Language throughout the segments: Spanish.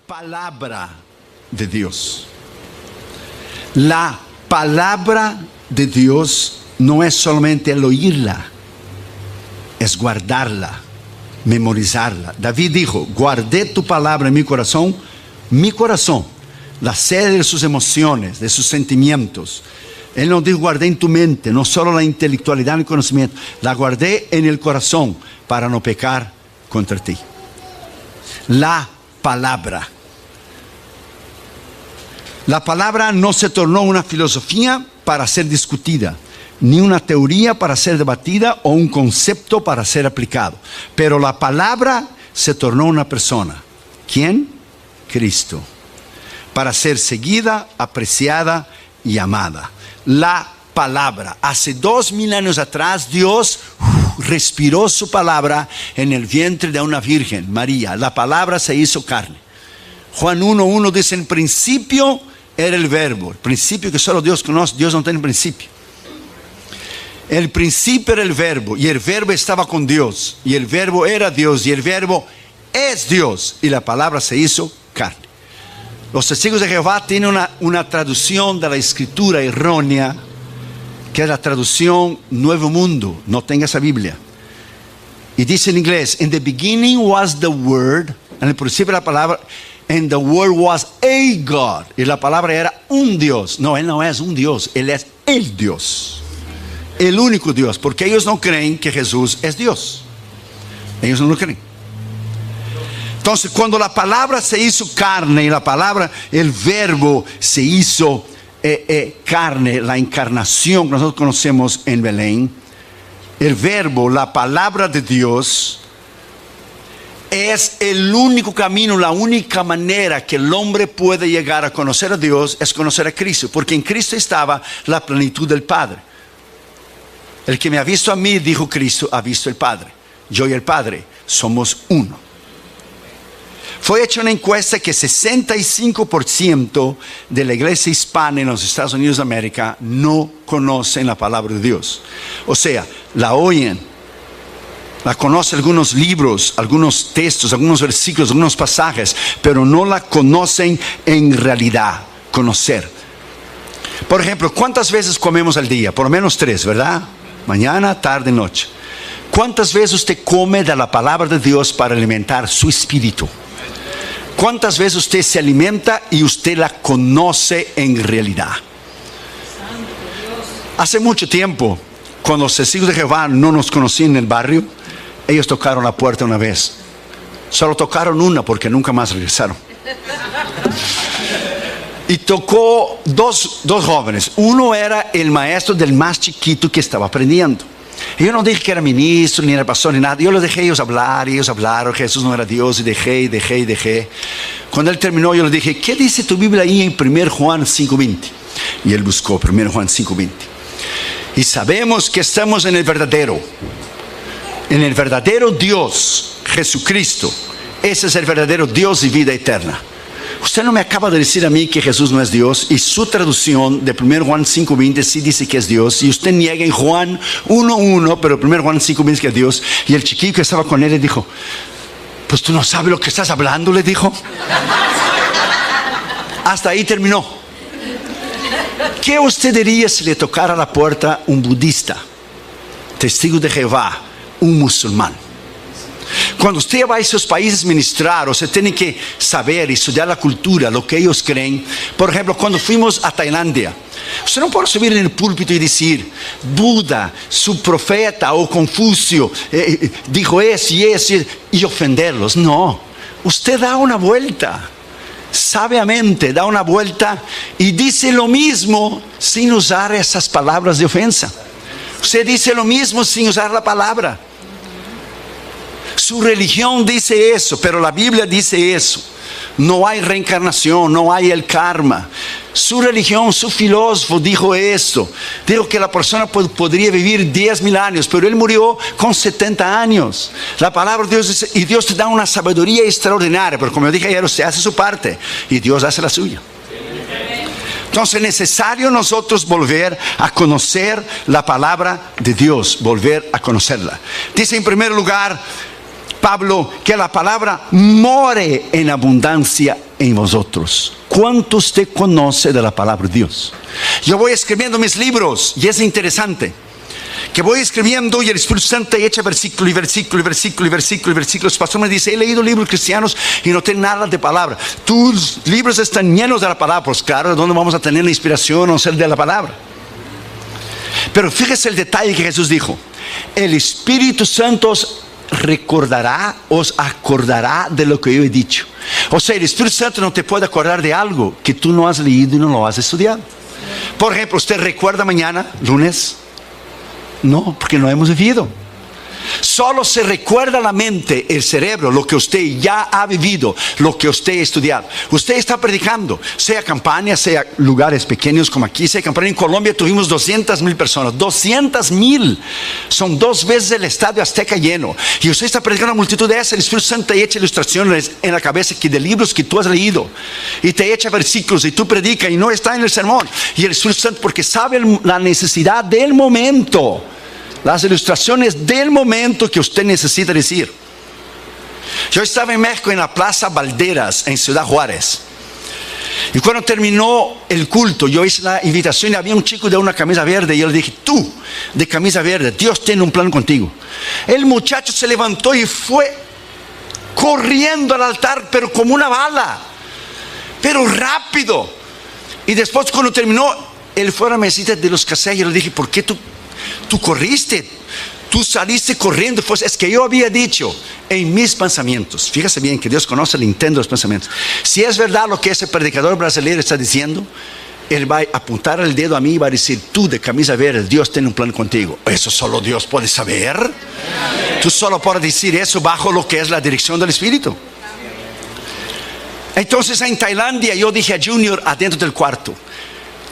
palabra de Dios. La palabra de Dios no es solamente el oírla, es guardarla, memorizarla. David dijo: guardé tu palabra en mi corazón, la sede de sus emociones, de sus sentimientos. Él nos dijo: guardé en tu mente, no solo la intelectualidad y el conocimiento, la guardé en el corazón para no pecar contra ti. La palabra. La palabra no se tornó una filosofía para ser discutida, ni una teoría para ser debatida o un concepto para ser aplicado. Pero la palabra se tornó una persona. ¿Quién? Cristo. Para ser seguida, apreciada y amada. La palabra. Hace 2000 años atrás, Dios respiró su palabra en el vientre de una virgen, María. La palabra se hizo carne. Juan 1:1 dice: en principio era el verbo. El principio que solo Dios conoce. Dios no tiene principio. El principio era el verbo, y el verbo estaba con Dios, y el verbo era Dios, y el verbo es Dios, y la palabra se hizo carne. Los testigos de Jehová tienen una traducción de la escritura errónea, que es la traducción Nuevo Mundo. No tenga esa Biblia. Y dice en inglés: in the beginning was the word. En el principio la palabra, and the word was a God. Y la palabra era un Dios. No, Él no es un Dios, Él es el Dios. El único Dios, porque ellos no creen que Jesús es Dios. Ellos no lo creen. Entonces, cuando la palabra se hizo carne, y la palabra, el verbo se hizo carne, la encarnación que nosotros conocemos en Belén, el verbo, la palabra de Dios, es el único camino, la única manera que el hombre puede llegar a conocer a Dios, es conocer a Cristo, porque en Cristo estaba la plenitud del Padre. El que me ha visto a mí, dijo Cristo, ha visto el Padre. Yo y el Padre somos uno. Fue hecha una encuesta que 65% de la iglesia hispana en los Estados Unidos de América no conocen la palabra de Dios. O sea, la oyen, la conocen algunos libros, algunos textos, algunos versículos, algunos pasajes, pero no la conocen en realidad. Conocer. Por ejemplo, ¿cuántas veces comemos al día? Por lo menos 3, ¿verdad? Mañana, tarde, noche. ¿Cuántas veces usted come de la palabra de Dios para alimentar su espíritu? ¿Cuántas veces usted se alimenta y usted la conoce en realidad? Hace mucho tiempo, cuando los testigos de Jehová no nos conocían en el barrio, ellos tocaron la puerta una vez. Solo tocaron una, porque nunca más regresaron. Y tocó dos jóvenes. Uno era el maestro del más chiquito que estaba aprendiendo. Y yo no dije que era ministro, ni era pastor, ni nada. Yo los dejé ellos hablar, y ellos hablaron. Jesús no era Dios, y dejé. Cuando él terminó, yo le dije: ¿qué dice tu Biblia ahí en 1 Juan 5:20? Y él buscó 1 Juan 5:20. Y sabemos que estamos en el verdadero Dios, Jesucristo. Ese es el verdadero Dios y vida eterna. Usted no me acaba de decir a mí que Jesús no es Dios, y su traducción de 1 Juan 5:20 sí dice que es Dios, y usted niega en Juan 1:1, pero 1 Juan 5:20 que es Dios. Y el chiquillo que estaba con él le dijo: pues tú no sabes lo que estás hablando, le dijo. Hasta ahí terminó. ¿Qué usted diría si le tocara la puerta un budista, testigo de Jehová, un musulmán? Cuando usted va a esos países a ministrar, usted tiene que saber y estudiar la cultura, lo que ellos creen. Por ejemplo, cuando fuimos a Tailandia, usted no puede subir en el púlpito y decir: Buda, su profeta, o Confucio dijo eso y ofenderlos. No, usted da una vuelta, sabiamente da una vuelta, y dice lo mismo sin usar esas palabras de ofensa. Usted dice lo mismo sin usar la palabra. Su religión dice eso, pero la Biblia dice eso. No hay reencarnación, no hay el karma. Su religión, su filósofo dijo esto. Dijo que la persona podría vivir 10,000 años, pero él murió con 70 años. La palabra de Dios dice, y Dios te da una sabiduría extraordinaria, pero como yo dije ayer, usted hace su parte y Dios hace la suya. Entonces es necesario nosotros volver a conocer la palabra de Dios, volver a conocerla. Dice en primer lugar, Pablo, que la palabra more en abundancia en vosotros. ¿Cuánto usted conoce de la palabra de Dios? Yo voy escribiendo mis libros y es interesante que voy escribiendo y el Espíritu Santo echa versículo y versículo y versículo y versículo y versículo. El pastor me dice, he leído libros cristianos y no tengo nada de palabra. Tus libros están llenos de la palabra. Pues claro, ¿de dónde vamos a tener la inspiración o ser de la palabra? Pero fíjese el detalle que Jesús dijo: el Espíritu Santo os recordará, os acordará de lo que yo he dicho. O sea, el Espíritu Santo no te puede acordar de algo que tú no has leído y no lo has estudiado. Por ejemplo, ¿usted recuerda mañana, lunes? No, porque no hemos vivido. Solo se recuerda la mente, el cerebro, lo que usted ya ha vivido, lo que usted ha estudiado. Usted está predicando, sea campaña, sea lugares pequeños como aquí, sea campaña. En Colombia tuvimos 200,000 personas, 200,000. Son 2 veces el estadio Azteca lleno. Y usted está predicando a una multitud de esas. El Espíritu Santo te echa ilustraciones en la cabeza de libros que tú has leído. Y te echa versículos y tú predicas y no está en el sermón. Y el Espíritu Santo, porque sabe la necesidad del momento, las ilustraciones del momento que usted necesita decir. Yo estaba en México, en la Plaza Valderas, en Ciudad Juárez. Y cuando terminó el culto, yo hice la invitación y había un chico de una camisa verde. Y yo le dije, tú, de camisa verde, Dios tiene un plan contigo. El muchacho se levantó y fue corriendo al altar, pero como una bala, pero rápido. Y después, cuando terminó, él fue a la mesita de los casellos. Yo le dije, ¿por qué tú corriste? Tú saliste corriendo. Pues es que yo había dicho en mis pensamientos, fíjese bien que Dios conoce el intento de los pensamientos. Si es verdad lo que ese predicador brasileño está diciendo, él va a apuntar el dedo a mí y va a decir, tú de camisa verde, Dios tiene un plan contigo. Eso solo Dios puede saber. Tú solo puedes decir eso bajo lo que es la dirección del Espíritu. Entonces en Tailandia yo dije a Junior adentro del cuarto,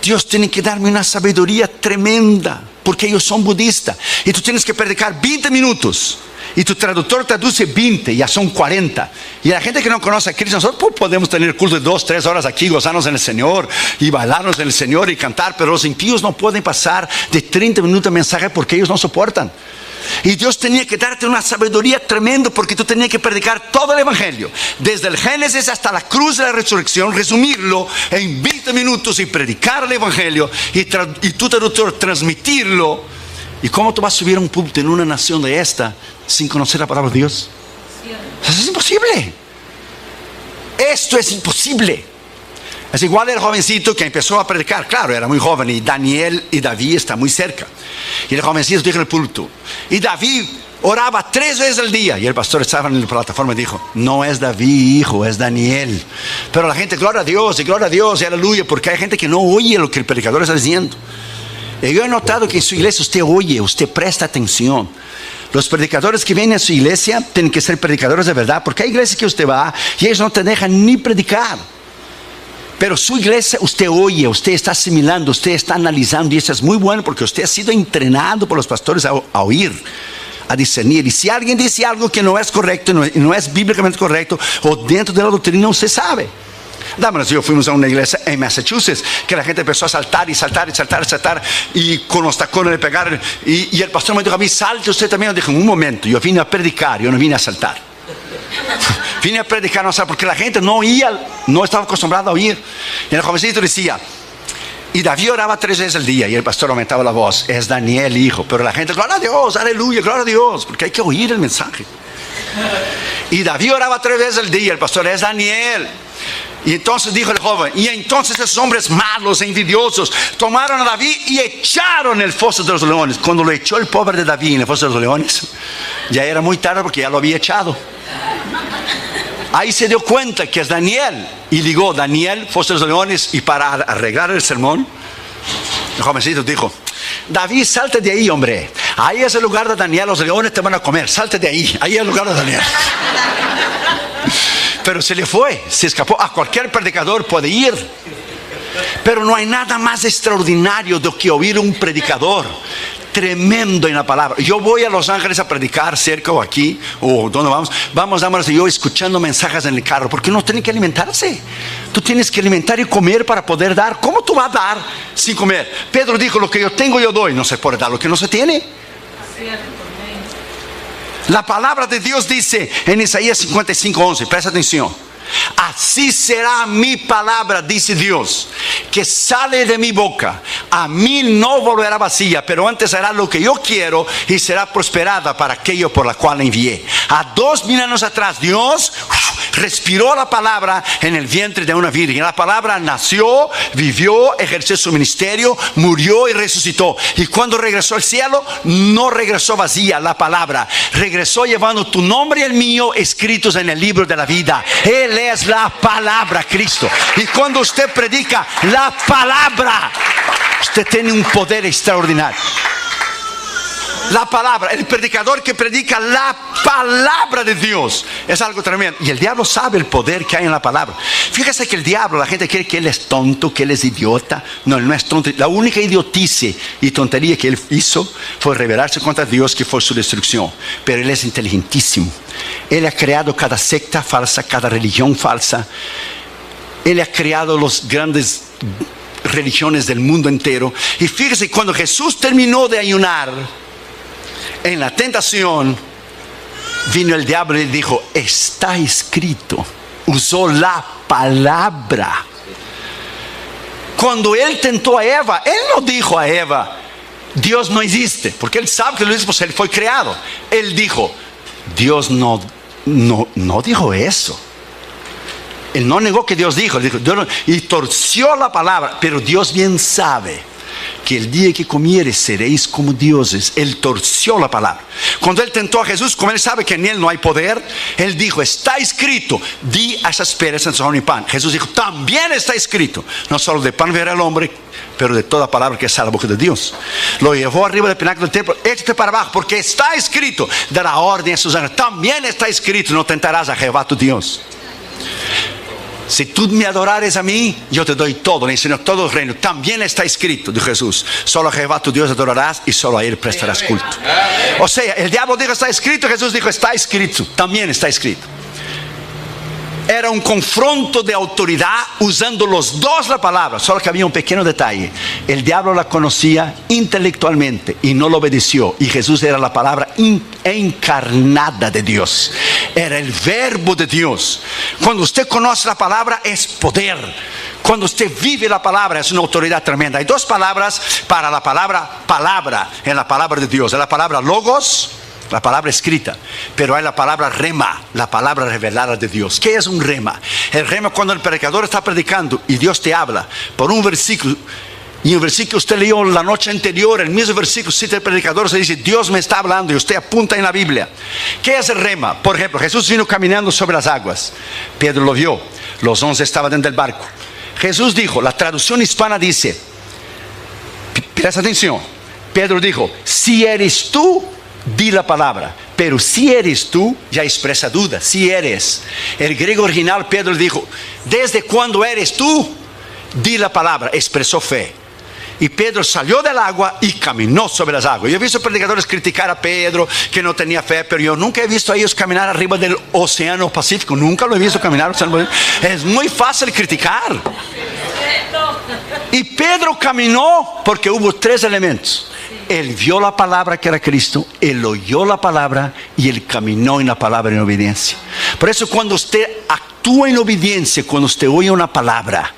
Dios tiene que darme una sabiduría tremenda, porque ellos son budistas y tú tienes que predicar 20 minutos y tu traductor traduce 20, ya son 40. Y la gente que no conoce a Cristo, nosotros podemos tener culto de 2, 3 horas aquí, gozarnos en el Señor y bailarnos en el Señor y cantar, pero los impíos no pueden pasar de 30 minutos de mensaje porque ellos no soportan. Y Dios tenía que darte una sabiduría tremenda, porque tú tenías que predicar todo el Evangelio, desde el Génesis hasta la cruz de la resurrección, resumirlo en 20 minutos y predicar el Evangelio y tu traductor transmitirlo. ¿Y cómo tú vas a subir a un púlpito en una nación de esta sin conocer la palabra de Dios? Eso es imposible. Esto es imposible. Es igual el jovencito que empezó a predicar. Claro, era muy joven y Daniel y David están muy cerca. Y el jovencito dijo en el púlpito, y David oraba 3 veces al día. Y el pastor estaba en la plataforma y dijo, no es David, hijo, es Daniel. Pero la gente, gloria a Dios y aleluya, porque hay gente que no oye lo que el predicador está diciendo. Y yo he notado que en su iglesia usted oye, usted presta atención. Los predicadores que vienen a su iglesia tienen que ser predicadores de verdad, porque hay iglesias que usted va y ellos no te dejan ni predicar. Pero su iglesia usted oye, usted está asimilando, usted está analizando, y eso es muy bueno porque usted ha sido entrenado por los pastores a oír, a discernir. Y si alguien dice algo que no es correcto, no es bíblicamente correcto, o dentro de la doctrina, usted sabe. Dámonos, yo fuimos a una iglesia en Massachusetts que la gente empezó a saltar y saltar y saltar y saltar, y con los tacones le pegaron, y el pastor me dijo a mí, salte usted también. Yo dije, un momento, yo vine a predicar, yo no vine a saltar. Vine a predicar, no sé, porque la gente no oía, no estaba acostumbrada a oír. Y el jovencito decía, y David oraba 3 veces al día, y el pastor aumentaba la voz, es Daniel, hijo. Pero la gente, gloria a Dios, aleluya, gloria a Dios, porque hay que oír el mensaje. Y David oraba 3 veces al día, el pastor, es Daniel. Y entonces dijo el joven, y entonces esos hombres malos e envidiosos tomaron a David y echaron en el foso de los leones. Cuando lo echó el pobre de David en el foso de los leones, ya era muy tarde porque ya lo había echado. Ahí se dio cuenta que es Daniel, y ligó Daniel, foso de los leones. Y para arreglar el sermón, el jovencito dijo, David, salte de ahí, hombre, ahí es el lugar de Daniel, los leones te van a comer, salte de ahí, ahí es el lugar de Daniel. Pero se le fue, se escapó. A cualquier predicador puede ir, pero no hay nada más extraordinario de que oír un predicador tremendo en la palabra. Yo voy a Los Ángeles a predicar, cerca o aquí, o donde vamos yo escuchando mensajes en el carro, porque uno tiene que alimentarse. Tú tienes que alimentar y comer para poder dar. ¿Cómo tú vas a dar sin comer? Pedro dijo, lo que yo tengo yo doy. No se puede dar lo que no se tiene. La palabra de Dios dice en Isaías 55:11, presta atención. Así será mi palabra, dice Dios, que sale de mi boca. A mí no volverá vacía, pero antes hará lo que yo quiero y será prosperada para aquello por la cual la envié. A 2000 años atrás, Dios respiró la palabra en el vientre de una virgen. La palabra nació, vivió, ejerció su ministerio, murió y resucitó. Y cuando regresó al cielo, no regresó vacía. La palabra regresó llevando tu nombre y el mío escritos en el libro de la vida. Él es la palabra, Cristo. Y cuando usted predica la palabra, usted tiene un poder extraordinario. La palabra, el predicador que predica la palabra de Dios es algo tremendo. Y el diablo sabe el poder que hay en la palabra. Fíjese que el diablo, la gente cree que él es tonto, que él es idiota. No, él no es tonto. La única idiotice y tontería que él hizo fue rebelarse contra Dios, que fue su destrucción. Pero él es inteligentísimo. Él ha creado cada secta falsa, cada religión falsa. Él ha creado las grandes religiones del mundo entero. Y fíjese, cuando Jesús terminó de ayunar, en la tentación, vino el diablo y dijo: está escrito. Usó la palabra. Cuando él tentó a Eva, él no dijo a Eva: Dios no existe, porque él sabe que lo dice, pues él fue creado. Él dijo: Dios no dijo eso. Él no negó que Dios dijo, Dios no, y torció la palabra. Pero Dios bien sabe que el día que comieres seréis como dioses. Él torció la palabra. Cuando él tentó a Jesús, como él sabe que en él no hay poder, él dijo: está escrito, di a esas piedras en son y pan. Jesús dijo: también está escrito, no solo de pan vivirá el hombre, pero de toda palabra que sale de la boca de Dios. Lo llevó arriba del pináculo del templo: échate para abajo, porque está escrito, dará orden a sus ángeles. También está escrito: no tentarás a Jehová tu Dios. Si tú me adorares a mí, yo te doy todo, le enseño todo el reino. También está escrito, dijo Jesús: solo a Jehová tu Dios adorarás y solo a él prestarás culto. O sea, el diablo dijo: está escrito. Jesús dijo: está escrito, también está escrito. Era un confronto de autoridad usando los dos la palabra. Solo que había un pequeño detalle: el diablo la conocía intelectualmente y no lo obedeció. Y Jesús era la palabra encarnada de Dios. Era el verbo de Dios. Cuando usted conoce la palabra, es poder. Cuando usted vive la palabra, es una autoridad tremenda. Hay dos palabras para la palabra en la palabra de Dios. Es la palabra logos, la palabra escrita, pero hay la palabra rema, la palabra revelada de Dios. ¿Qué es un rema? El rema es cuando el predicador está predicando y Dios te habla por un versículo, y el versículo que usted leyó la noche anterior, el mismo versículo cita el predicador, se dice: Dios me está hablando, y usted apunta en la Biblia. ¿Qué es el rema? Por ejemplo, Jesús vino caminando sobre las aguas. Pedro lo vio, los 11 estaban dentro del barco. Jesús dijo, la traducción hispana dice, presta atención, Pedro dijo: si eres tú, di la palabra. Pero si eres tú, ya expresa duda. Si eres. El griego original, Pedro dijo: desde cuando eres tú, di la palabra. Expresó fe. Y Pedro salió del agua y caminó sobre las aguas. Yo he visto predicadores criticar a Pedro, que no tenía fe, pero yo nunca he visto a ellos caminar arriba del océano Pacífico. Nunca lo he visto caminar. Es muy fácil criticar. Y Pedro caminó porque hubo tres elementos. Él vio la palabra, que era Cristo. Él oyó la palabra y él caminó en la palabra en obediencia. Por eso, cuando usted actúa en obediencia, cuando usted oye una palabra,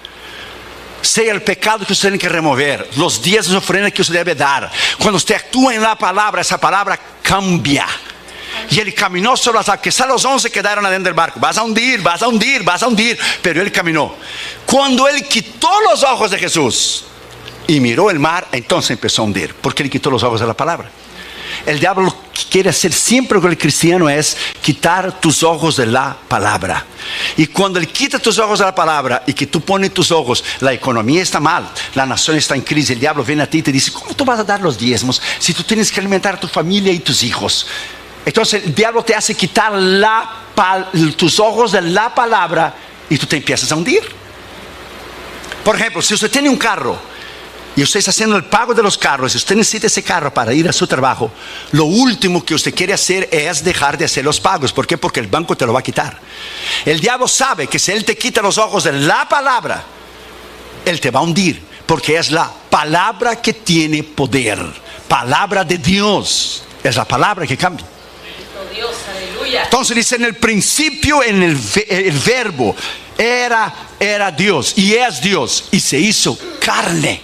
sea el pecado que usted tiene que remover, los días de ofrenda que usted debe dar, cuando usted actúa en la palabra, esa palabra cambia. Y él caminó sobre las aguas. Quizá los 11 quedaron adentro del barco: vas a hundir, vas a hundir, vas a hundir. Pero él caminó. Cuando él quitó los ojos de Jesús y miró el mar, entonces empezó a hundir, porque él quitó los ojos de la palabra. El diablo lo que quiere hacer siempre con el cristiano es quitar tus ojos de la palabra. Y cuando él quita tus ojos de la palabra y que tú pones tus ojos, la economía está mal, la nación está en crisis, el diablo viene a ti y te dice: ¿cómo tú vas a dar los diezmos si tú tienes que alimentar a tu familia y tus hijos? Entonces el diablo te hace quitar tus ojos de la palabra y tú te empiezas a hundir. Por ejemplo, si usted tiene un carro y usted está haciendo el pago de los carros, si usted necesita ese carro para ir a su trabajo, lo último que usted quiere hacer es dejar de hacer los pagos. ¿Por qué? Porque el banco te lo va a quitar. El diablo sabe que si él te quita los ojos de la palabra, él te va a hundir, porque es la palabra que tiene poder. Palabra de Dios es la palabra que cambia. Dios, aleluya. Entonces dice, en el principio, el verbo era Dios y es Dios y se hizo carne.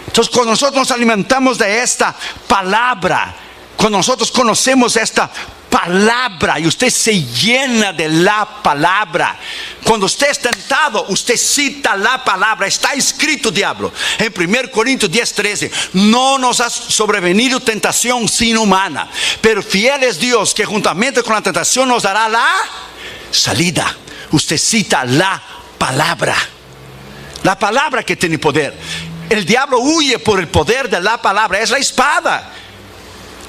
Entonces cuando nosotros nos alimentamos de esta palabra, cuando nosotros conocemos esta palabra y usted se llena de la palabra, cuando usted es tentado, usted cita la palabra. Está escrito, diablo, en 1 Corintios 10:13, no nos ha sobrevenido tentación sino humana, pero fiel es Dios que juntamente con la tentación nos dará la salida. Usted cita la palabra que tiene poder. El diablo huye por el poder de la palabra. Es la espada.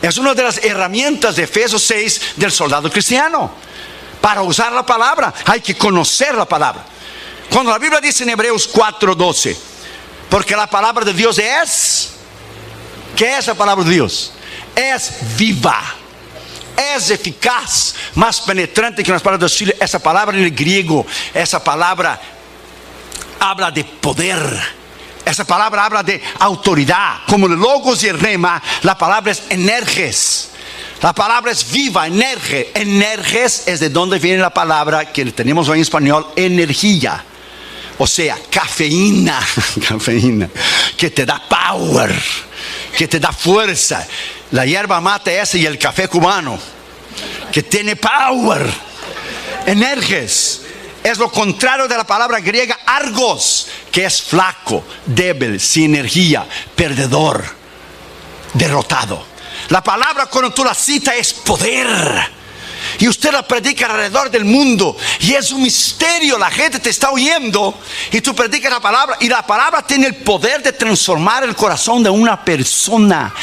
Es una de las herramientas de Efesios 6 del soldado cristiano. Para usar la palabra hay que conocer la palabra. Cuando la Biblia dice en Hebreos 4:12, porque la palabra de Dios es, ¿qué es la palabra de Dios? Es viva, es eficaz, más penetrante que las palabras de auxilio. Esa palabra en el griego, esa palabra habla de poder. Esa palabra habla de autoridad. Como el logos y el rema, la palabra es energes. La palabra es viva, energe. Energes es de donde viene la palabra que tenemos hoy en español, energía. O sea, cafeína. Cafeína. Que te da power, que te da fuerza. La hierba mate esa y el café cubano, que tiene power. Energes. Es lo contrario de la palabra griega argos, que es flaco, débil, sin energía, perdedor, derrotado. La palabra cuando tú la citas es poder. Y usted la predica alrededor del mundo y es un misterio. La gente te está oyendo y tú predicas la palabra, y la palabra tiene el poder de transformar el corazón de una persona.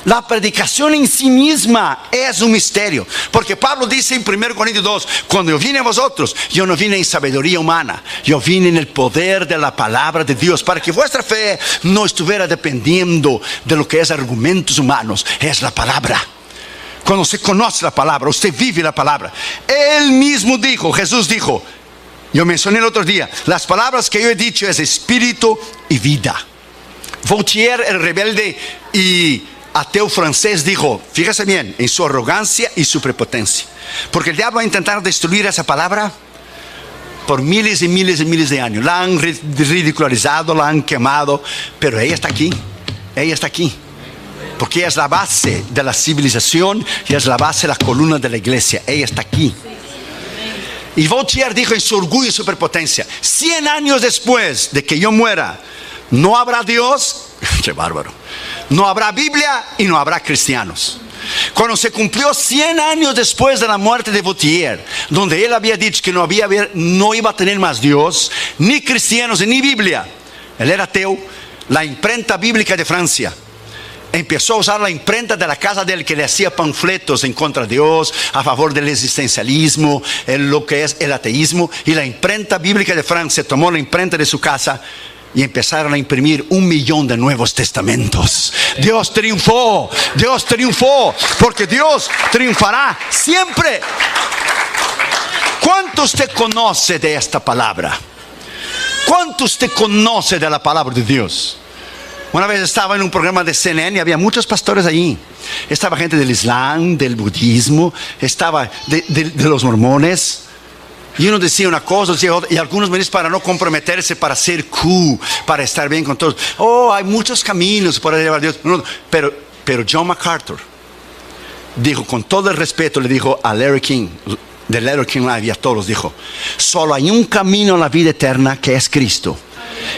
La predicación en sí misma es un misterio, porque Pablo dice en 1 Corintios 2, cuando yo vine a vosotros, yo no vine en sabiduría humana, yo vine en el poder de la palabra de Dios, para que vuestra fe no estuviera dependiendo de lo que es argumentos humanos. Es la palabra. Cuando se conoce la palabra, usted vive la palabra. Él mismo dijo, Jesús dijo, yo mencioné el otro día, las palabras que yo he dicho es espíritu y vida. Voltaire, el rebelde y ateo francés, dijo, fíjese bien, en su arrogancia y su prepotencia, porque el diablo va a intentar destruir esa palabra por miles y miles y miles de años. La han ridicularizado, la han quemado, pero ella está aquí, ella está aquí. Porque es la base de la civilización y es la base de la columna de la iglesia. Ella está aquí. Y Voltaire dijo en su orgullo y su prepotencia, 100 años después de que yo muera, no habrá Dios. Qué bárbaro. No habrá Biblia y no habrá cristianos. Cuando se cumplió 100 años después de la muerte de Voltaire, donde él había dicho que no iba a tener más Dios, ni cristianos, ni Biblia, él era ateo, la imprenta bíblica de Francia empezó a usar la imprenta de la casa del que le hacía panfletos en contra de Dios, a favor del existencialismo, lo que es el ateísmo. Y la imprenta bíblica de Francia tomó la imprenta de su casa y empezaron a imprimir 1 millón de Nuevos Testamentos. Dios triunfó, porque Dios triunfará siempre. ¿Cuánto usted conoce de esta palabra? ¿Cuánto usted conoce de la palabra de Dios? Una vez estaba en un programa de CNN y había muchos pastores allí. Estaba gente del Islam, del budismo, estaba de los mormones. Y uno decía una cosa, decía otra, y algunos me dicen para no comprometerse, para ser cool, para estar bien con todos. Hay muchos caminos para llevar a Dios. Pero John MacArthur dijo, con todo el respeto, le dijo a Larry King, de Larry King Live, y a todos dijo, solo hay un camino a la vida eterna, que es Cristo.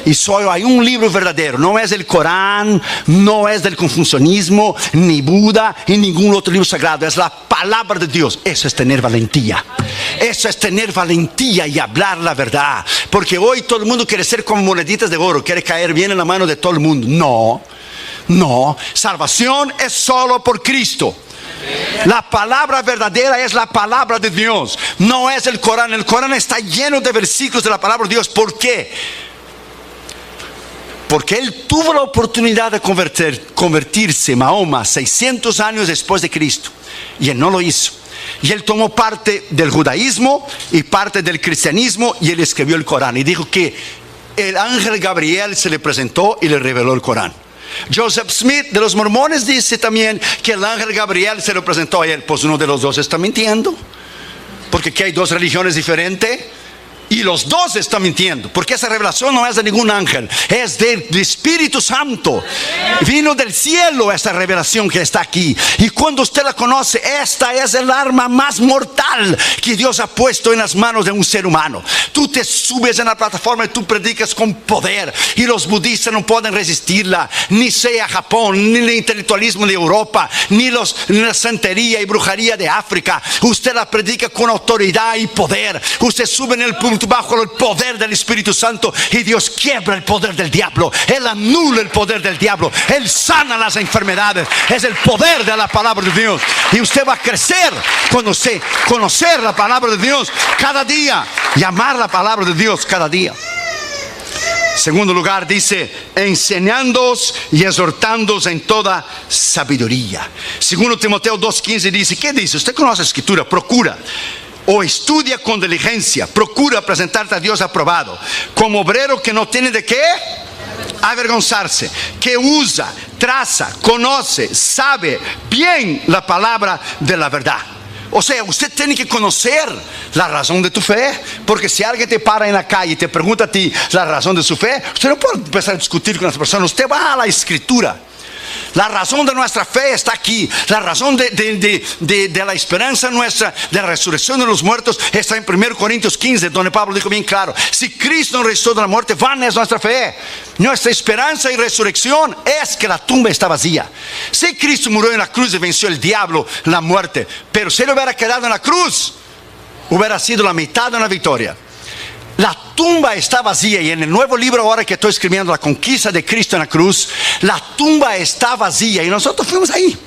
Y solo hay un libro verdadero. No es el Corán, no es del confucianismo, ni Buda, ni ningún otro libro sagrado. Es la palabra de Dios. Eso es tener valentía. Eso es tener valentía y hablar la verdad. Porque hoy todo el mundo quiere ser como moneditas de oro, quiere caer bien en la mano de todo el mundo. No, salvación es solo por Cristo. La palabra verdadera es la palabra de Dios, no es el Corán. El Corán está lleno de versículos de la palabra de Dios. ¿Por qué? Porque él tuvo la oportunidad de convertirse, Mahoma, 600 años después de Cristo, y él no lo hizo. Y él tomó parte del judaísmo y parte del cristianismo, y él escribió el Corán y dijo que el ángel Gabriel se le presentó y le reveló el Corán. Joseph Smith de los mormones dice también que el ángel Gabriel se lo presentó a él. Pues uno de los dos está mintiendo, porque aquí hay dos religiones diferentes y los dos están mintiendo, porque esa revelación no es de ningún ángel, es del Espíritu Santo. Vino del cielo esta revelación que está aquí, y cuando usted la conoce, esta es el arma más mortal que Dios ha puesto en las manos de un ser humano. Tú te subes en la plataforma y tú predicas con poder, y los budistas no pueden resistirla, ni sea Japón, ni el intelectualismo de Europa, ni la santería y brujería de África. Usted la predica con autoridad y poder. Usted sube en el punto bajo el poder del Espíritu Santo, y Dios quiebra el poder del diablo. Él anula el poder del diablo. Él sana las enfermedades. Es el poder de la palabra de Dios, y usted va a crecer cuando se conocer la palabra de Dios cada día y amar la palabra de Dios cada día. Segundo lugar, dice, enseñándoos y exhortándoos en toda sabiduría. Segundo Timoteo 2:15 dice, ¿qué dice? Usted conoce la escritura. Procura o estudia con diligencia, procura presentarte a Dios aprobado, como obrero que no tiene de qué avergonzarse, que usa, traza, conoce, sabe bien la palabra de la verdad. O sea, usted tiene que conocer la razón de tu fe, porque si alguien te para en la calle y te pregunta a ti la razón de su fe, usted no puede empezar a discutir con esa persona. Usted va a la escritura. La razón de nuestra fe está aquí. La razón de la esperanza nuestra, de la resurrección de los muertos, está en 1 Corintios 15, donde Pablo dijo bien claro: si Cristo nos resucitó de la muerte, vana es nuestra fe. Nuestra esperanza y resurrección es que la tumba está vacía. Si Cristo murió en la cruz y venció el diablo, la muerte, pero si él hubiera quedado en la cruz, hubiera sido la mitad de una victoria. La tumba está vacía, y en el nuevo libro ahora que estoy escribiendo, La conquista de Cristo en la cruz, la tumba está vacía, y nosotros fuimos ahí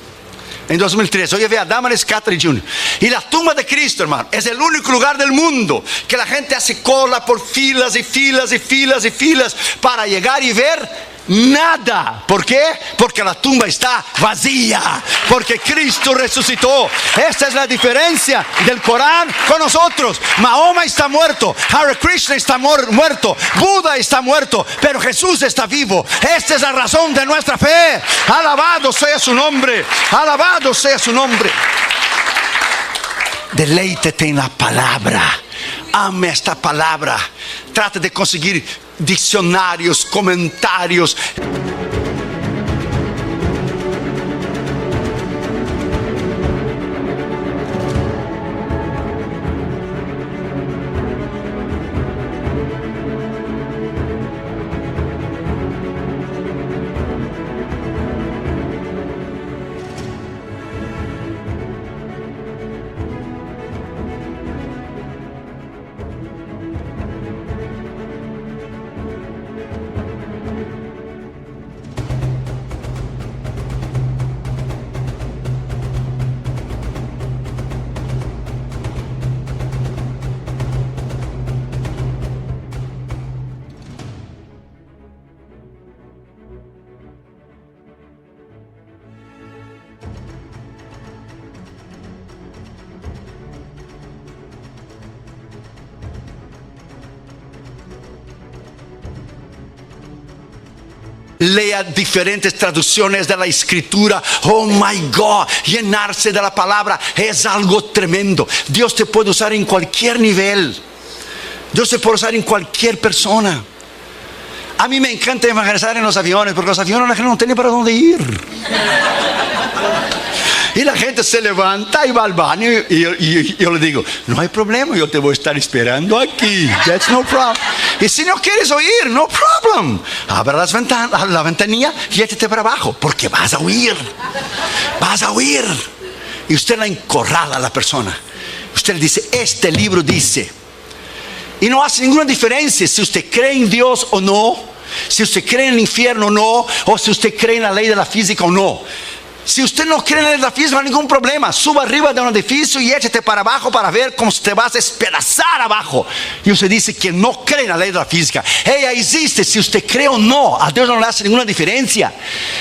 en 2013. Hoy ve a Damaris Catherine Jr. Y la tumba de Cristo, hermano, es el único lugar del mundo que la gente hace cola por filas y filas y filas y filas para llegar y ver nada. ¿Por qué? Porque la tumba está vacía, porque Cristo resucitó. Esta es la diferencia del Corán con nosotros. Mahoma está muerto, Hare Krishna está muerto, Buda está muerto, pero Jesús está vivo. Esta es la razón de nuestra fe. Alabado sea su nombre, alabado sea su nombre. Deleítete en la palabra. Ame esta palabra. Trate de conseguir diccionarios, comentarios. Lea diferentes traducciones de la escritura. Oh my God, llenarse de la palabra es algo tremendo. Dios te puede usar en cualquier nivel. Dios te puede usar en cualquier persona. A mí me encanta evangelizar en los aviones, porque los aviones la gente no tiene para dónde ir. Y la gente se levanta y va al baño, y yo le digo: no hay problema, yo te voy a estar esperando aquí. That's no problem. Y si no quieres oír, no problem. Abre la ventanilla y échate para abajo, porque vas a oír. Vas a oír. Y usted la encorrala a la persona. Usted le dice: este libro dice. Y no hace ninguna diferencia si usted cree en Dios o no, si usted cree en el infierno o no, o si usted cree en la ley de la física o no. Si usted no cree en la ley de la física, no hay ningún problema. Suba arriba de un edificio y échate para abajo para ver cómo te vas a despedazar abajo. Y usted dice que no cree en la ley de la física. Ella existe, si usted cree o no. A Dios no le hace ninguna diferencia.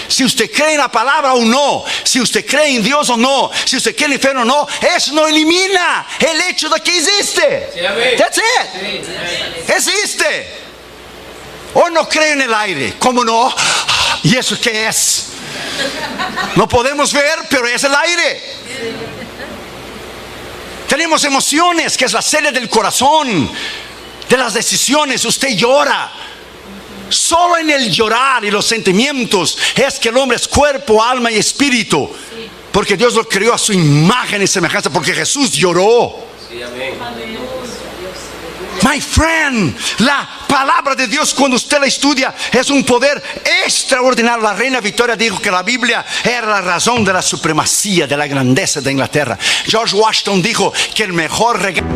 Si usted cree en la palabra o no, si usted cree en Dios o no, si usted cree en el infierno o no, eso no elimina el hecho de que existe. That's it. Existe. O no cree en el aire. ¿Cómo no? ¿Y eso qué es? No podemos ver, pero es el aire. Tenemos emociones, que es la sede del corazón, de las decisiones. Usted llora. Solo en el llorar y los sentimientos es que el hombre es cuerpo, alma y espíritu. Porque Dios lo creó a su imagen y semejanza, porque Jesús lloró. Sí, amén. My friend, la palabra de Dios, cuando usted la estudia, es un poder extraordinario. La reina Victoria dijo que la Biblia era la razón de la supremacía, de la grandeza de Inglaterra. George Washington dijo que el mejor regalo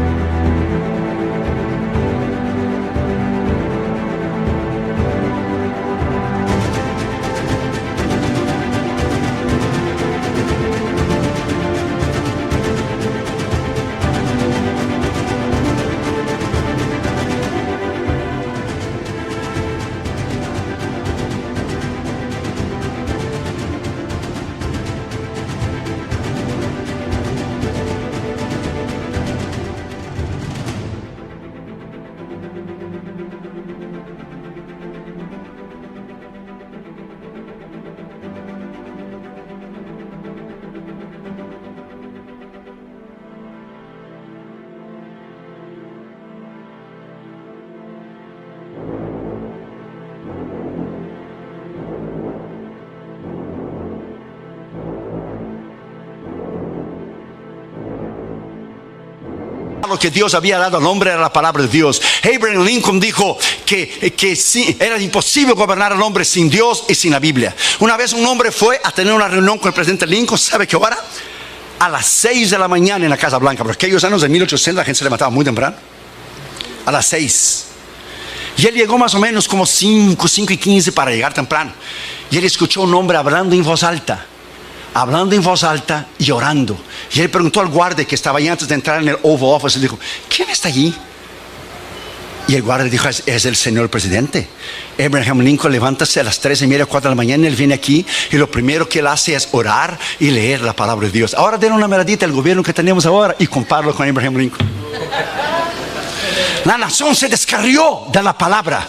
que Dios había dado al hombre era la palabra de Dios. Abraham Lincoln dijo que sí, era imposible gobernar al hombre sin Dios y sin la Biblia. Una vez un hombre fue a tener una reunión con el presidente Lincoln. ¿Sabe qué hora? A las 6 de la mañana en la Casa Blanca. Porque aquellos años de 1800 la gente se levantaba muy temprano. A las 6. Y él llegó más o menos como 5:15 para llegar temprano. Y él escuchó a un hombre hablando en voz alta. Y orando. Y él preguntó al guardia que estaba ahí antes de entrar en el Oval Office. Y dijo: ¿quién está allí? Y el guardia dijo: es el señor presidente. Abraham Lincoln levántase a las 3:30, 4 de la mañana. Él viene aquí y lo primero que él hace es orar y leer la palabra de Dios. Ahora den una miradita al gobierno que tenemos ahora y compáralo con Abraham Lincoln. La nación se descarrió de la palabra.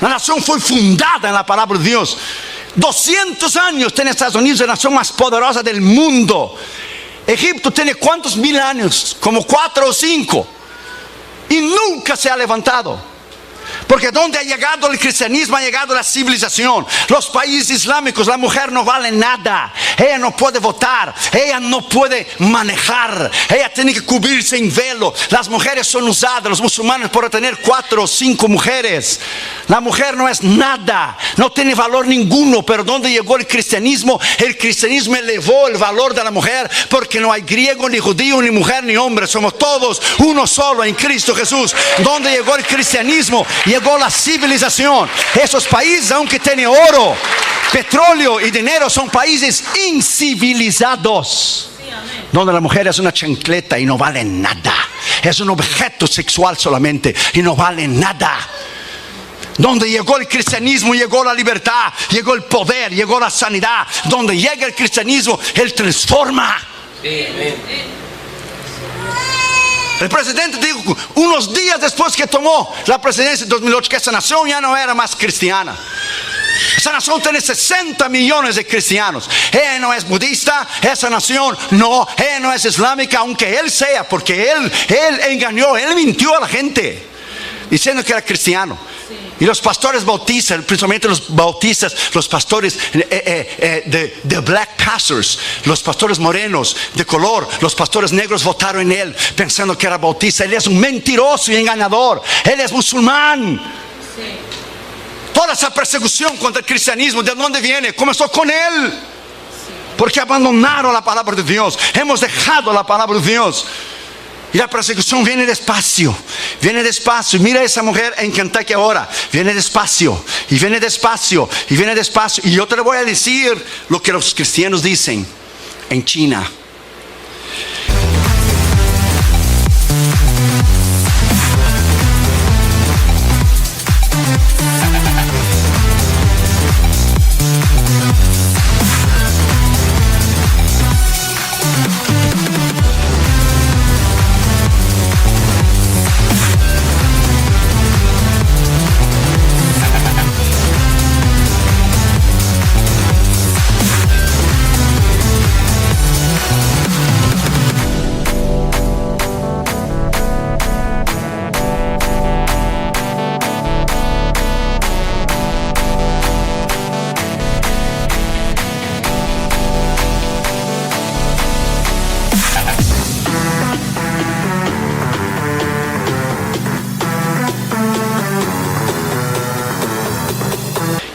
La nación fue fundada en la palabra de Dios. 200 años tiene Estados Unidos, la nación más poderosa del mundo. Egipto tiene ¿cuántos mil años? Como 4 o 5. Y nunca se ha levantado. Porque donde ha llegado el cristianismo, ha llegado la civilización. Los países islámicos, la mujer no vale nada. Ella no puede votar, ella no puede manejar, ella tiene que cubrirse en velo. Las mujeres son usadas, los musulmanes, por tener 4 o 5 mujeres. La mujer no es nada, no tiene valor ninguno. Pero donde llegó el cristianismo elevó el valor de la mujer. Porque no hay griego, ni judío, ni mujer, ni hombre. Somos todos uno solo en Cristo Jesús. Donde llegó el cristianismo, llegó la civilización. Esos países, aunque tienen oro, petróleo y dinero, son países incivilizados. Donde la mujer es una chancleta y no vale nada. Es un objeto sexual solamente y no vale nada. Donde llegó el cristianismo, llegó la libertad, llegó el poder, llegó la sanidad. Donde llega el cristianismo, Él transforma. El presidente dijo unos días después que tomó la presidencia en 2008 que esa nación ya no era más cristiana. Esa nación tiene 60 millones de cristianos. Ella no es budista, esa nación no, ella no es islámica, aunque él sea, porque él engañó, él mintió a la gente diciendo que era cristiano. Y los pastores bautistas, principalmente los bautistas, los pastores de black pastors, los pastores morenos de color, los pastores negros votaron en él pensando que era bautista. Él es un mentiroso y engañador. Él es musulmán. Toda esa persecución contra el cristianismo, ¿de dónde viene? Comenzó con él. Porque abandonaron la palabra de Dios. Hemos dejado la palabra de Dios. Y la persecución viene despacio. Viene despacio. Mira a esa mujer en Kentucky ahora. Viene despacio. Y viene despacio. Y viene despacio. Y yo te le voy a decir lo que los cristianos dicen en China.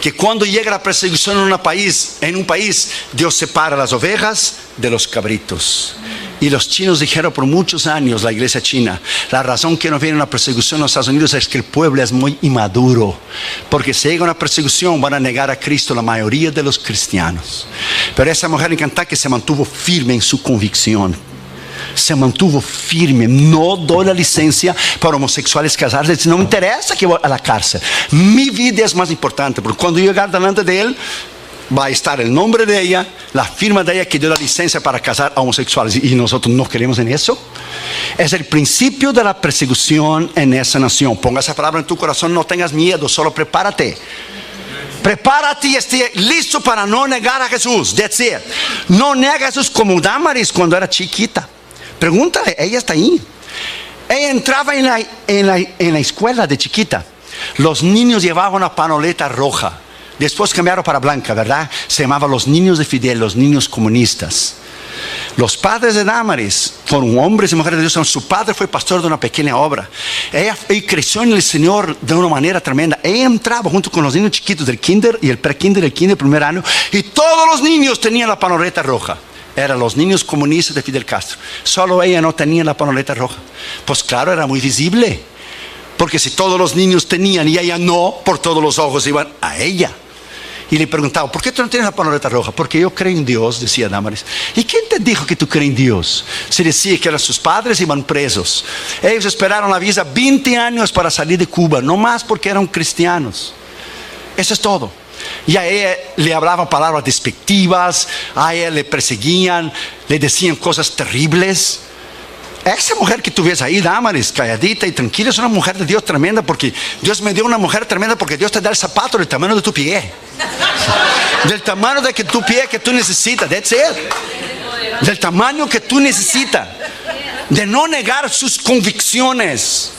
que cuando llega la persecución en un país, Dios separa las ovejas de los cabritos. Y los chinos dijeron por muchos años, la iglesia china, la razón que no viene una persecución en los Estados Unidos es que el pueblo es muy inmaduro. Porque si llega una persecución van a negar a Cristo la mayoría de los cristianos. Pero esa mujer en Kentucky se mantuvo firme en su convicción. Se mantuvo firme. No doy la licencia para homosexuales casarse. No me interesa que voy a la cárcel. Mi vida es más importante. Porque cuando yo llegar delante de él, va a estar el nombre de ella, la firma de ella que dio la licencia para casar a homosexuales. Y nosotros no queremos en eso. Es el principio de la persecución en esa nación. Ponga esa palabra en tu corazón. No tengas miedo, solo prepárate. Prepárate y esté listo para no negar a Jesús. That's it. No nega a Jesús como Damaris cuando era chiquita. Pregúntale, ella está ahí. Ella entraba en la escuela de chiquita. Los niños llevaban una panoleta roja. Después cambiaron para blanca, ¿verdad? Se llamaba los niños de Fidel, los niños comunistas. Los padres de Damaris fueron hombres y mujeres de Dios. Su padre fue pastor de una pequeña obra. Ella creció en el Señor de una manera tremenda. Ella entraba junto con los niños chiquitos del kinder y el pre-kinder, el kinder primer año. Y todos los niños tenían la panoleta roja. Eran los niños comunistas de Fidel Castro. Solo ella no tenía la panoleta roja. Pues claro, era muy visible. Porque si todos los niños tenían y ella no, por todos los ojos iban a ella. Y le preguntaba, ¿por qué tú no tienes la panoleta roja? Porque yo creo en Dios, decía Damaris. ¿Y quién te dijo que tú crees en Dios? Se decía que eran sus padres, iban presos. Ellos esperaron la visa 20 años para salir de Cuba, no más porque eran cristianos. Eso es todo. Y a ella le hablaban palabras despectivas, a ella le perseguían, le decían cosas terribles. Esa mujer que tú ves ahí, Damaris, calladita y tranquila, es una mujer de Dios tremenda, porque Dios me dio una mujer tremenda, porque Dios te da el zapato del tamaño de tu pie. Del tamaño de tu pie que tú necesitas. That's it. Del tamaño que tú necesitas. De no negar sus convicciones.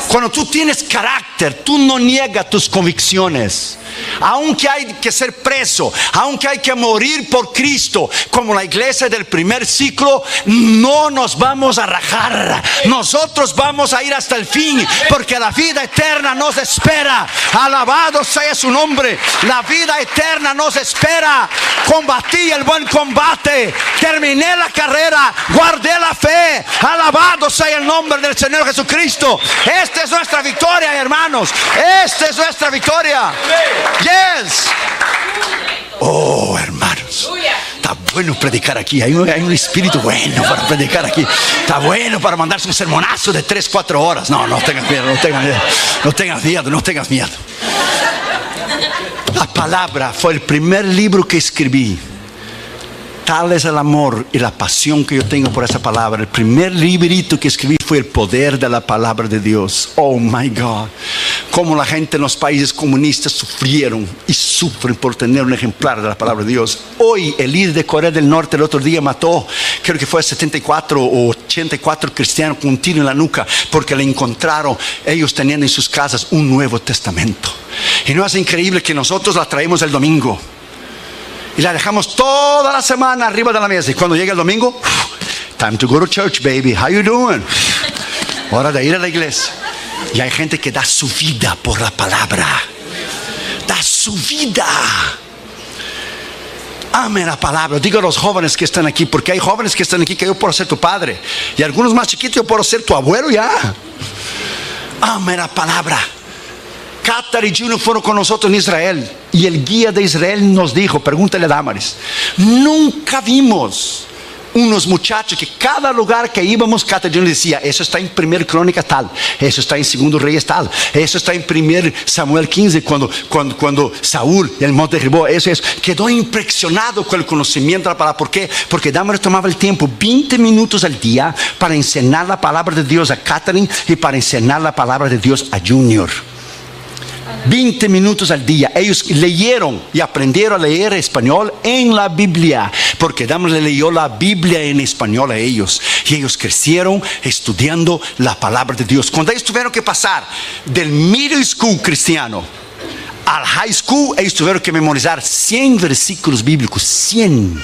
Cuando tú tienes carácter, tú no niegas tus convicciones. Aunque hay que ser preso, aunque hay que morir por Cristo, como la iglesia del primer ciclo, no nos vamos a rajar. Nosotros vamos a ir hasta el fin, porque la vida eterna nos espera. Alabado sea su nombre. La vida eterna nos espera. Combatí el buen combate, terminé la carrera, guardé la fe. Alabado sea el nombre del Señor Jesucristo. Esta es nuestra victoria, hermanos. Esta es nuestra victoria. Yes. Oh, hermanos, está bueno predicar aquí. Hay un espíritu bueno para predicar aquí. Está bueno para mandarse un sermonazo de 3-4 horas. No tengas miedo, no tengas miedo. La palabra fue el primer libro que escribí. Tal es el amor y la pasión que yo tengo por esa palabra. El primer librito que escribí fue el poder de la palabra de Dios. Oh my God. Cómo la gente en los países comunistas sufrieron y sufren por tener un ejemplar de la palabra de Dios. Hoy el líder de Corea del Norte el otro día mató, creo que fue 74 o 84 cristianos con un tiro en la nuca, porque le encontraron ellos teniendo en sus casas un Nuevo Testamento. Y no es increíble que nosotros la traemos el domingo y la dejamos toda la semana arriba de la mesa, y cuando llega el domingo, time to go to church, baby, how you doing? Hora de ir a la iglesia. Y hay gente que da su vida por la palabra. Da su vida. Ame la palabra. Digo a los jóvenes que están aquí, porque hay jóvenes que están aquí que yo puedo ser tu padre, y algunos más chiquitos yo puedo ser tu abuelo ya. Ame la palabra. Qatar y Juno fueron con nosotros en Israel, y el guía de Israel nos dijo, pregúntale a Damaris, nunca vimos unos muchachos que cada lugar que íbamos, Qatar y Juno decía, eso está en 1 Crónica tal, eso está en 2 Reyes tal, eso está en 1 Samuel 15 cuando Saúl el monte derribó. Eso es, quedó impresionado con el conocimiento de la palabra. ¿Por qué? Porque Damaris tomaba el tiempo 20 minutos al día para enseñar la palabra de Dios a Catherine y para enseñar la palabra de Dios a Junior. 20 minutos al día. Ellos leyeron y aprendieron a leer español en la Biblia, porque Damaris le leyó la Biblia en español a ellos, y ellos crecieron estudiando la palabra de Dios. Cuando ellos tuvieron que pasar del middle school cristiano al high school, ellos tuvieron que memorizar 100 versículos bíblicos, 100.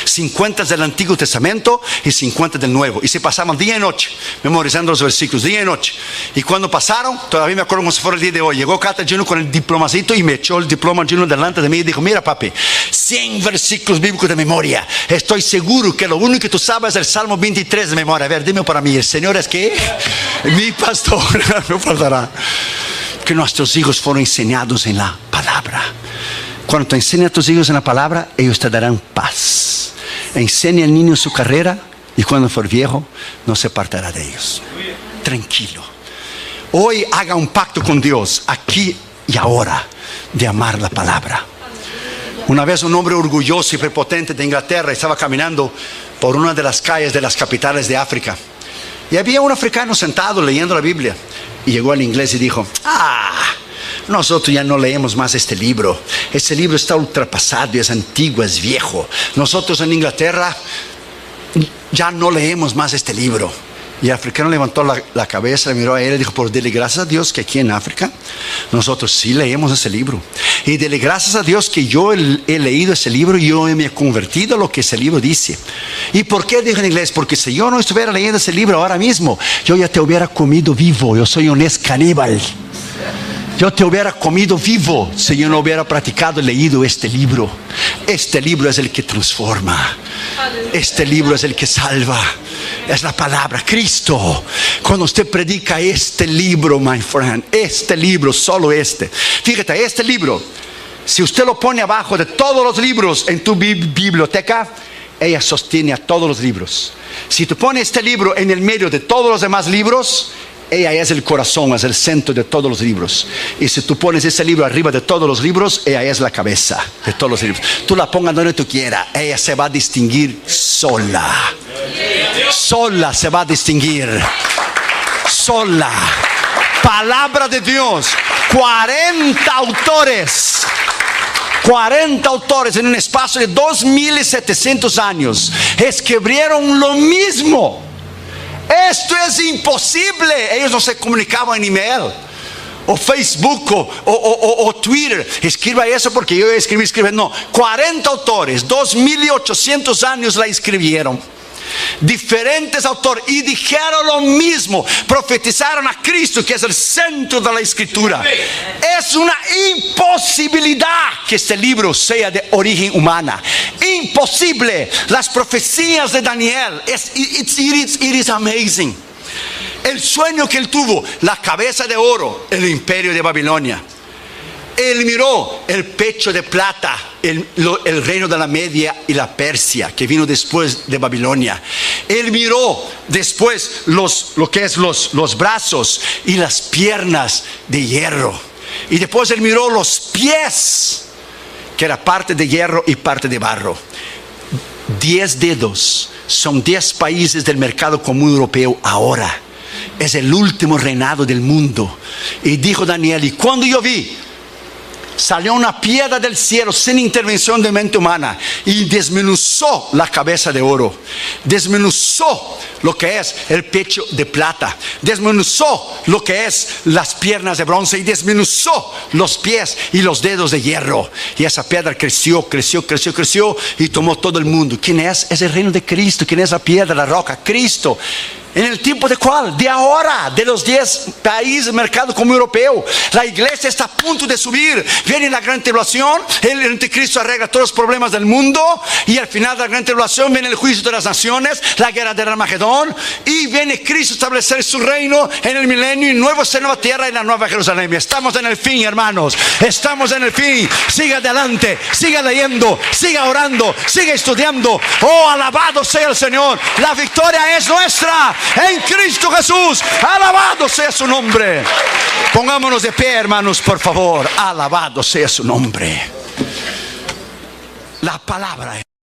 50 del Antiguo Testamento y 50 del Nuevo. Y se pasaban día y noche memorizando los versículos, día y noche. Y cuando pasaron, todavía me acuerdo como si fuera el día de hoy, llegó Carter Jr. con el diplomacito y me echó el diploma Jr. delante de mí y dijo: mira papi, 100 versículos bíblicos de memoria. Estoy seguro que lo único que tú sabes es el Salmo 23 de memoria. A ver, dime para mí, ¿el Señor es qué? Mi pastor. No faltará. Que nuestros hijos fueron enseñados en la palabra. Cuando te enseñas a tus hijos en la palabra, ellos te darán paz. Enseña al niño su carrera y cuando fuere viejo no se apartará de ellos. Tranquilo. Hoy haga un pacto con Dios, aquí y ahora, de amar la palabra. Una vez un hombre orgulloso y prepotente de Inglaterra estaba caminando por una de las calles de las capitales de África. Y había un africano sentado leyendo la Biblia. Y llegó al inglés y dijo: nosotros ya no leemos más este libro. Este libro está ultrapasado, es antiguo, es viejo. Nosotros en Inglaterra ya no leemos más este libro. Y el africano levantó la cabeza, le miró a él y dijo: por dele gracias a Dios que aquí en África nosotros sí leemos ese libro. Y dele gracias a Dios que yo he leído ese libro y yo me he convertido a lo que ese libro dice. ¿Y por qué dijo en inglés? Porque si yo no estuviera leyendo ese libro ahora mismo, yo ya te hubiera comido vivo. Yo soy un ex caníbal. Yo te hubiera comido vivo si yo no hubiera practicado y leído este libro. Este libro es el que transforma. Este libro es el que salva. Es la palabra, Cristo. Cuando usted predica este libro, my friend, este libro, solo este. Fíjate, este libro, si usted lo pone abajo de todos los libros en tu biblioteca, ella sostiene a todos los libros. Si tú pones este libro en el medio de todos los demás libros, ella es el corazón, es el centro de todos los libros. Y si tú pones ese libro arriba de todos los libros, ella es la cabeza de todos los libros. Tú la pongas donde tú quieras, ella se va a distinguir sola. Sola se va a distinguir. Sola. Palabra de Dios. 40 autores. 40 autores en un espacio de 2700 años escribieron lo mismo. Esto es imposible. Ellos no se comunicaban en email o Facebook o Twitter. Escriba eso porque yo escribí. No, 40 autores, 2800 años la escribieron. Diferentes autores y dijeron lo mismo. Profetizaron a Cristo, que es el centro de la escritura. Es una imposibilidad que este libro sea de origen humana. Imposible. Las profecías de Daniel, it is amazing. El sueño que él tuvo, la cabeza de oro, el imperio de Babilonia. Él miró el pecho de plata, el reino de la Media y la Persia, que vino después de Babilonia. Él miró después lo que es los brazos y las piernas de hierro. Y después él miró los pies, que era parte de hierro y parte de barro. 10 dedos son 10 países del mercado común europeo ahora. Es el último reinado del mundo. Y dijo Daniel: y cuando yo vi, salió una piedra del cielo sin intervención de mente humana y desmenuzó la cabeza de oro, desmenuzó lo que es el pecho de plata, desmenuzó lo que es las piernas de bronce y desmenuzó los pies y los dedos de hierro. Y esa piedra creció y tomó todo el mundo. ¿Quién es? Es el reino de Cristo. ¿Quién es la piedra, la roca? Cristo. ¿En el tiempo de cuál? De ahora, de los 10 países del mercado común europeo. La iglesia está a punto de subir. Viene la gran tribulación, el anticristo arregla todos los problemas del mundo, y al final de la gran tribulación viene el juicio de las naciones, la guerra del Armagedón, y viene Cristo a establecer su reino en el milenio, y nueva tierra y la nueva Jerusalén. Estamos en el fin, hermanos. Estamos en el fin. Siga adelante, siga leyendo, siga orando, siga estudiando. Oh, alabado sea el Señor. La victoria es nuestra en Cristo Jesús. Alabado sea su nombre. Pongámonos de pie, hermanos, por favor. Alabado sea su nombre. La palabra